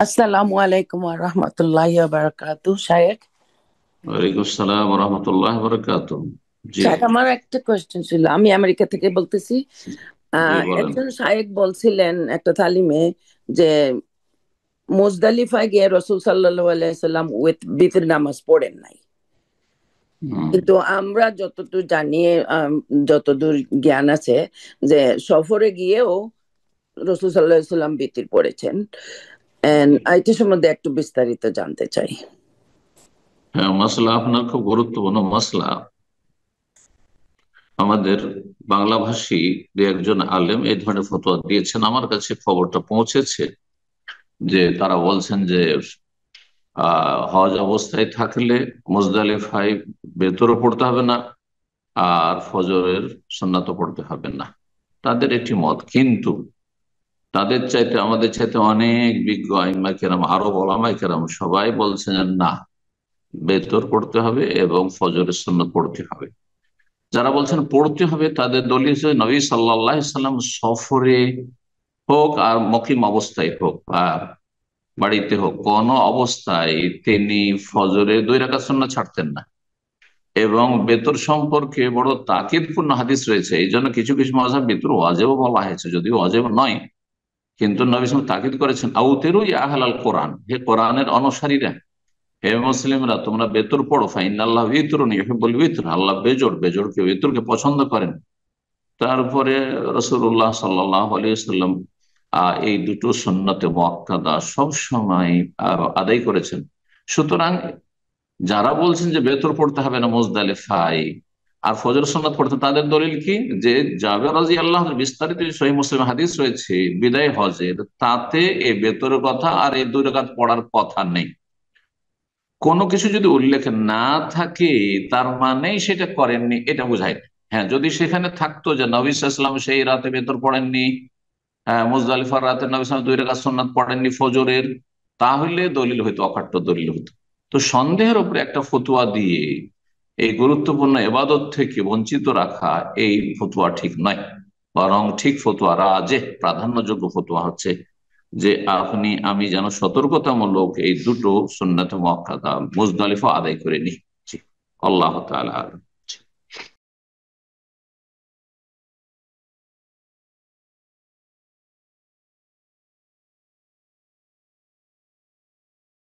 আসসালামু আলাইকুম ওয়া রাহমাতুল্লাহি ওয়া বারাকাতুহু। শায়েখ, ওয়ালাইকুম আসসালাম রহমতুল্লাহ বরকাত। জি। শায়েখ, আমার একটা কোয়েশ্চেন ছিল। আমি আমেরিকা থেকে বলতেছি। জি বলেন। একজন শায়েখ বলছিলেন একটা তালিমে যে মুজদালিফায় গিয়ে রাসূল সাল্লাল্লাহু আলাইহি সাল্লাম বিতির নামাজ পড়েন নাই। হুম। কিন্তু আমরা যতদূর জানি, যতদূর জ্ঞান আছে, যে সফরে গিয়েও রাসূল সাল্লাল্লাহু আলাইহি সাল্লাম বিতির পড়েছেন। এন্ড জি। এটা সম্বন্ধে একটু বিস্তারিত জানতে চাই। হ্যাঁ, মাসলা আপনার খুব গুরুত্বপূর্ণ মাসলা। আমাদের বাংলাভাষী দু একজন আলেম এই ধরনের ফতোয়া দিয়েছেন, আমার কাছে খবরটা পৌঁছেছে যে তারা বলছেন যে হজ অবস্থায় থাকলে মুজদালিফায় বেতরও পড়তে হবে না, আর ফজরের সুন্নাতও পড়তে হবে না। তাদের একটি মত, কিন্তু তাদের চাইতে আমাদের চাইতে অনেক বিজ্ঞ আইম্মা কেরাম, আরো ওলামা কেরাম সবাই বলছেন যে না, বেতর পড়তে হবে এবং ফজরের সুন্নাত পড়তে হবে। যারা বলছেন পড়তে হবে তাদের দলিল হচ্ছে নবী সাল্লাল্লাহু আলাইহি সাল্লাম সফরে হোক আর মকিম অবস্থায় হোক আর বাড়িতে হোক, কোন অবস্থায় তিনি ফজরে 2 রাকাত সুন্নাত ছাড়তেন না। এবং বেতর সম্পর্কে বড় তাকিদপূর্ণ হাদিস রয়েছে, এই জন্য কিছু কিছু মাযহাব বেতর ওয়াজিব বলা হয়েছে, যদিও ওয়াজিব নয়। কিন্তু নবী সাল্লাল্লাহু আলাইহি ওয়াসাল্লাম তাকিদ করেছেন, আউতেরু ইয়া আহলাল কোরআন, হে কোরআনের অনুসারীরা, হে মুসলিমরা, তোমরা বেতর পড়ো। ফাইনাল্লাহ বিতরুন ইউহিব্বুল বিতর, আল্লাহ বেজোড়, বেজোড়কে বিতরকে পছন্দ করেন। তারপরে রাসূলুল্লাহ সাল্লাল্লাহু আলাইহি ওয়াসাল্লাম এই দুটো সুন্নতে মুআক্কাদা সব সময় আদায় করেছেন। সুতরাং যারা বলছেন যে বেতর পড়তে হবে না মুজদালিফায় আর ফজর সুন্নাত পড়তে, তাদের দলিল কি? যে জাবের রাদিয়াল্লাহু আনহু বিস্তারিত সহিহ মুসলিম হাদিস রয়েছে বিদায় হজের, তাতে এই বেতরের কথা আর এই 2 রাকাত পড়ার কথা নেই। কোনো কিছু যদি উল্লেখ না থাকে তার মানেই সেটা করেননি, এটা বোঝায় না। হ্যাঁ, যদি সেখানে থাকতো যে নবী সাল্লাল্লাহু আলাইহি ওয়াসাল্লাম সেই রাতে বেতর পড়েননি, মুজদালিফার রাতে নবী সাল্লাল্লাহু আলাইহি ওয়াসাল্লাম 2 রাকাত সুন্নাত পড়েননি ফজরের, তাহলে দলিল হইতো, অকাট্য দলিল হইতো। তো সন্দেহের উপরে একটা ফতুয়া দিয়ে এই গুরুত্বপূর্ণ ইবাদত থেকে বঞ্চিত রাখা, এই ফতুয়া ঠিক নয়। বরং ঠিক ফতুয়া, রাজেহ প্রাধান্যযোগ্য ফতুয়া হচ্ছে যে আমি যেন সতর্কতামূলক এই দুটো সুন্নাত মুআক্কাদা মুজদালিফা আদায় করে নিই। জি, আল্লাহ তাআলা আলাম।